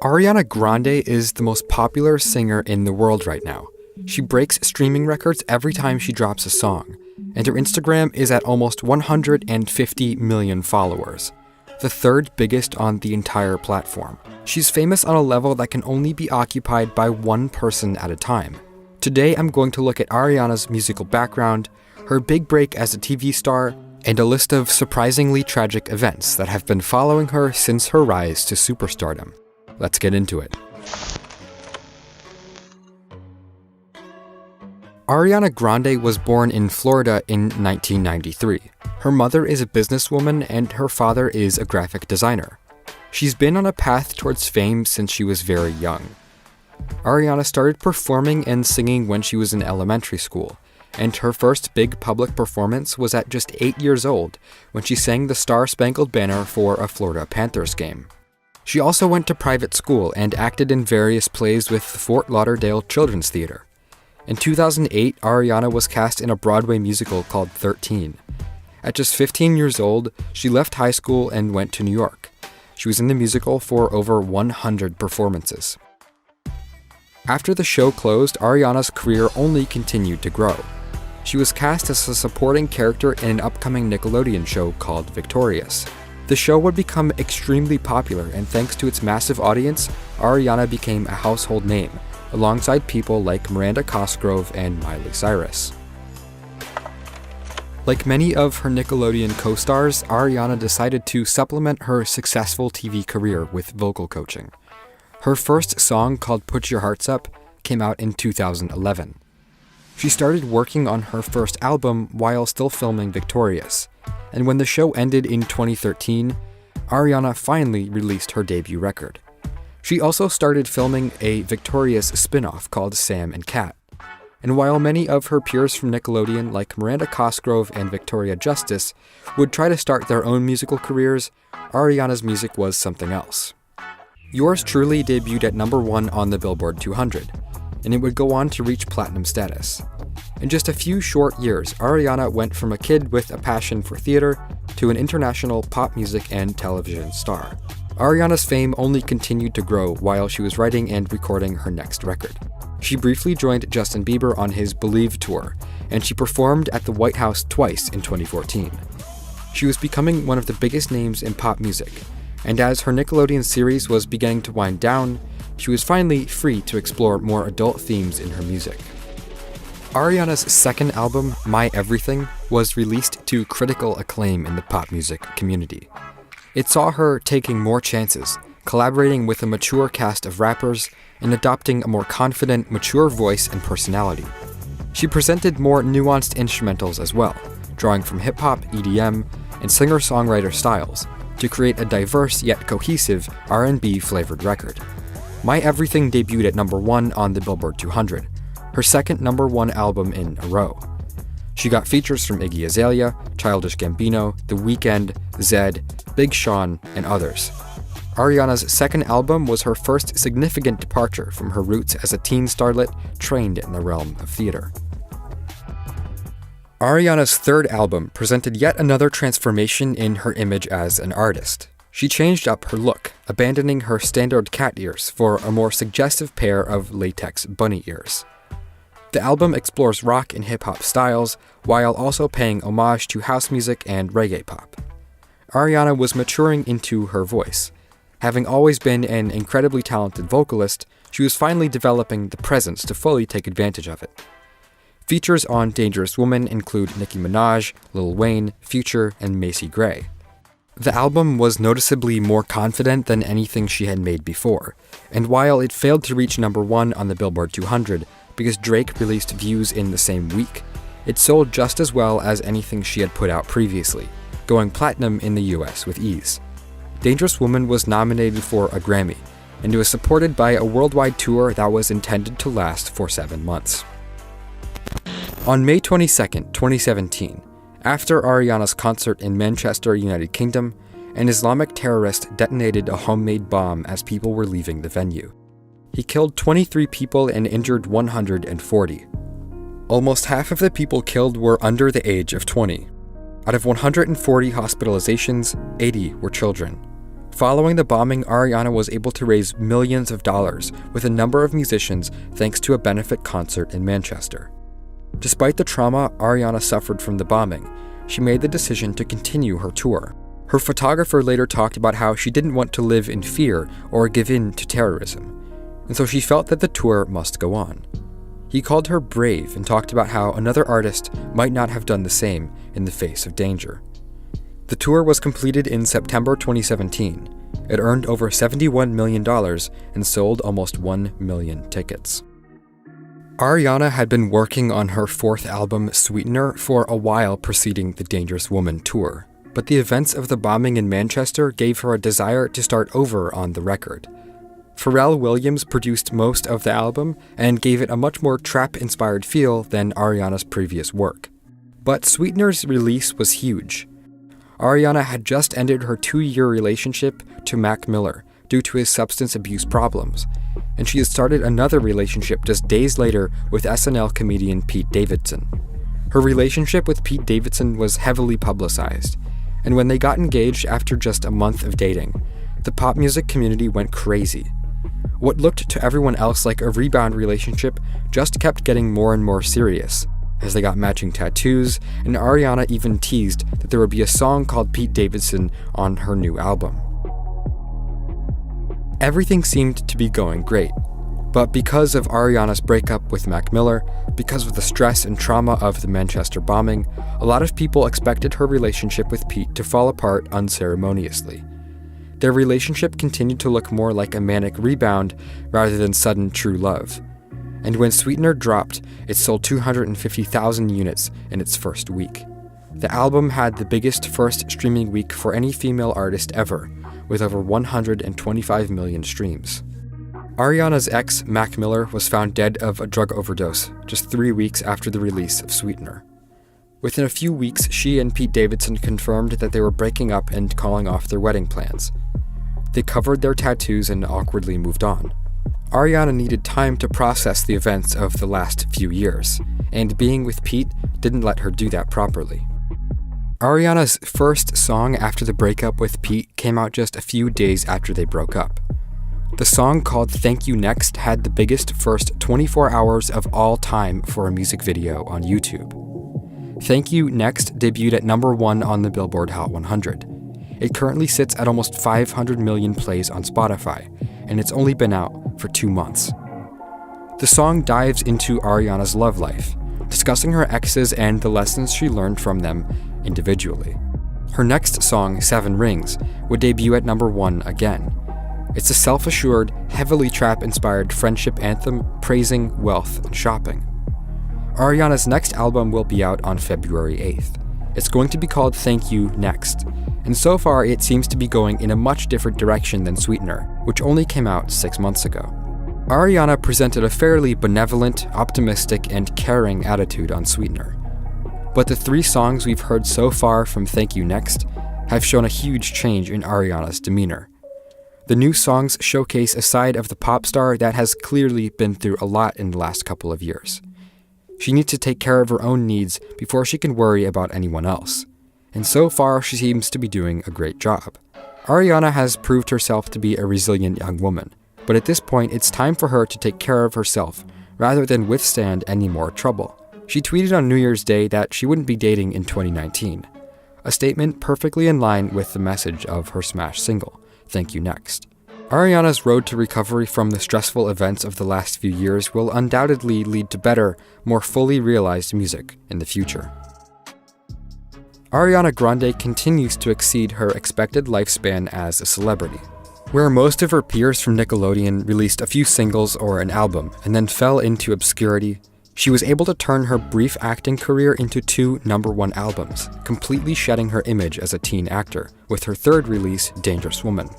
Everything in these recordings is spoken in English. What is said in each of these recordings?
Ariana Grande is the most popular singer in the world right now. She breaks streaming records every time she drops a song, and her Instagram is at almost 150 million followers, the third biggest on the entire platform. She's famous on a level that can only be occupied by one person at a time. Today I'm going to look at Ariana's musical background, her big break as a TV star, and a list of surprisingly tragic events that have been following her since her rise to superstardom. Let's get into it. Ariana Grande was born in Florida in 1993. Her mother is a businesswoman and her father is a graphic designer. She's been on a path towards fame since she was very young. Ariana started performing and singing when she was in elementary school, and her first big public performance was at just 8 years old when she sang the Star-Spangled Banner for a Florida Panthers game. She also went to private school and acted in various plays with the Fort Lauderdale Children's Theater. In 2008, Ariana was cast in a Broadway musical called 13. At just 15 years old, she left high school and went to New York. She was in the musical for over 100 performances. After the show closed, Ariana's career only continued to grow. She was cast as a supporting character in an upcoming Nickelodeon show called Victorious. The show would become extremely popular, and thanks to its massive audience, Ariana became a household name, alongside people like Miranda Cosgrove and Miley Cyrus. Like many of her Nickelodeon co-stars, Ariana decided to supplement her successful TV career with vocal coaching. Her first song, called Put Your Hearts Up, came out in 2011. She started working on her first album while still filming Victorious, and when the show ended in 2013, Ariana finally released her debut record. She also started filming a Victorious spin-off called Sam and Cat. And while many of her peers from Nickelodeon, like Miranda Cosgrove and Victoria Justice, would try to start their own musical careers, Ariana's music was something else. Yours Truly debuted at #1 on the Billboard 200, and it would go on to reach platinum status. In just a few short years, Ariana went from a kid with a passion for theater to an international pop music and television star. Ariana's fame only continued to grow while she was writing and recording her next record. She briefly joined Justin Bieber on his Believe tour, and she performed at the White House twice in 2014. She was becoming one of the biggest names in pop music, and as her Nickelodeon series was beginning to wind down, she was finally free to explore more adult themes in her music. Ariana's second album, My Everything, was released to critical acclaim in the pop music community. It saw her taking more chances, collaborating with a mature cast of rappers, and adopting a more confident, mature voice and personality. She presented more nuanced instrumentals as well, drawing from hip-hop, EDM, and singer-songwriter styles to create a diverse yet cohesive R&B-flavored record. My Everything debuted at #1 on the Billboard 200, her second #1 album in a row. She got features from Iggy Azalea, Childish Gambino, The Weeknd, Zedd, Big Sean, and others. Ariana's second album was her first significant departure from her roots as a teen starlet trained in the realm of theater. Ariana's third album presented yet another transformation in her image as an artist. She changed up her look, abandoning her standard cat ears for a more suggestive pair of latex bunny ears. The album explores rock and hip-hop styles, while also paying homage to house music and reggae pop. Ariana was maturing into her voice. Having always been an incredibly talented vocalist, she was finally developing the presence to fully take advantage of it. Features on Dangerous Woman include Nicki Minaj, Lil Wayne, Future, and Macy Gray. The album was noticeably more confident than anything she had made before, and while it failed to reach #1 on the Billboard 200, because Drake released Views in the same week, it sold just as well as anything she had put out previously, going platinum in the US with ease. Dangerous Woman was nominated for a Grammy, and it was supported by a worldwide tour that was intended to last for 7 months. On May 22, 2017, after Ariana's concert in Manchester, United Kingdom, an Islamic terrorist detonated a homemade bomb as people were leaving the venue. He killed 23 people and injured 140. Almost half of the people killed were under the age of 20. Out of 140 hospitalizations, 80 were children. Following the bombing, Ariana was able to raise millions of dollars with a number of musicians thanks to a benefit concert in Manchester. Despite the trauma Ariana suffered from the bombing, she made the decision to continue her tour. Her photographer later talked about how she didn't want to live in fear or give in to terrorism, and so she felt that the tour must go on. He called her brave and talked about how another artist might not have done the same in the face of danger. The tour was completed in September 2017. It earned over $71 million and sold almost 1 million tickets. Ariana had been working on her fourth album, Sweetener, for a while preceding the Dangerous Woman tour, but the events of the bombing in Manchester gave her a desire to start over on the record. Pharrell Williams produced most of the album and gave it a much more trap-inspired feel than Ariana's previous work. But Sweetener's release was huge. Ariana had just ended her 2-year relationship to Mac Miller due to his substance abuse problems, and she had started another relationship just days later with SNL comedian Pete Davidson. Her relationship with Pete Davidson was heavily publicized, and when they got engaged after just a month of dating, the pop music community went crazy. What looked to everyone else like a rebound relationship just kept getting more and more serious, as they got matching tattoos, and Ariana even teased that there would be a song called Pete Davidson on her new album. Everything seemed to be going great, but because of Ariana's breakup with Mac Miller, because of the stress and trauma of the Manchester bombing, a lot of people expected her relationship with Pete to fall apart unceremoniously. Their relationship continued to look more like a manic rebound rather than sudden true love. And when Sweetener dropped, it sold 250,000 units in its first week. The album had the biggest first streaming week for any female artist ever, with over 125 million streams. Ariana's ex, Mac Miller, was found dead of a drug overdose just 3 weeks after the release of Sweetener. Within a few weeks, she and Pete Davidson confirmed that they were breaking up and calling off their wedding plans. They covered their tattoos and awkwardly moved on. Ariana needed time to process the events of the last few years, and being with Pete didn't let her do that properly. Ariana's first song after the breakup with Pete came out just a few days after they broke up. The song, called Thank You Next, had the biggest first 24 hours of all time for a music video on YouTube. Thank You Next debuted at number 1 on the Billboard Hot 100. It currently sits at almost 500 million plays on Spotify, and it's only been out for 2 months. The song dives into Ariana's love life, discussing her exes and the lessons she learned from them individually. Her next song, 7 Rings, would debut at number 1 again. It's a self-assured, heavily trap-inspired friendship anthem praising wealth and shopping. Ariana's next album will be out on February 8th. It's going to be called Thank You Next, and so far it seems to be going in a much different direction than Sweetener, which only came out 6 months ago. Ariana presented a fairly benevolent, optimistic, and caring attitude on Sweetener. But the 3 songs we've heard so far from Thank You Next have shown a huge change in Ariana's demeanor. The new songs showcase a side of the pop star that has clearly been through a lot in the last couple of years. She needs to take care of her own needs before she can worry about anyone else. And so far, she seems to be doing a great job. Ariana has proved herself to be a resilient young woman, but at this point, it's time for her to take care of herself rather than withstand any more trouble. She tweeted on New Year's Day that she wouldn't be dating in 2019, a statement perfectly in line with the message of her smash single, Thank You Next. Ariana's road to recovery from the stressful events of the last few years will undoubtedly lead to better, more fully realized music in the future. Ariana Grande continues to exceed her expected lifespan as a celebrity. Where most of her peers from Nickelodeon released a few singles or an album and then fell into obscurity, she was able to turn her brief acting career into 2 number-1 albums, completely shedding her image as a teen actor, with her 3rd release, Dangerous Woman.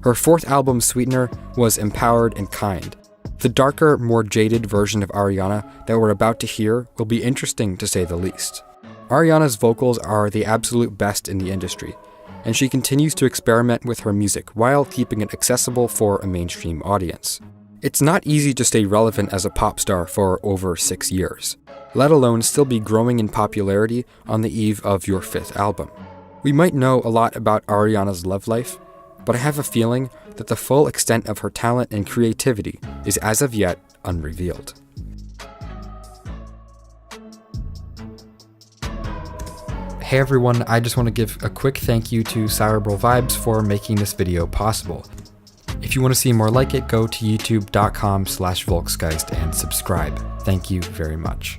Her 4th album, Sweetener, was empowered and kind. The darker, more jaded version of Ariana that we're about to hear will be interesting to say the least. Ariana's vocals are the absolute best in the industry, and she continues to experiment with her music while keeping it accessible for a mainstream audience. It's not easy to stay relevant as a pop star for over 6 years, let alone still be growing in popularity on the eve of your 5th album. We might know a lot about Ariana's love life, but I have a feeling that the full extent of her talent and creativity is as of yet unrevealed. Hey everyone, I just want to give a quick thank you to Cerebral Vibes for making this video possible. If you want to see more like it, go to youtube.com/Volksgeist and subscribe. Thank you very much.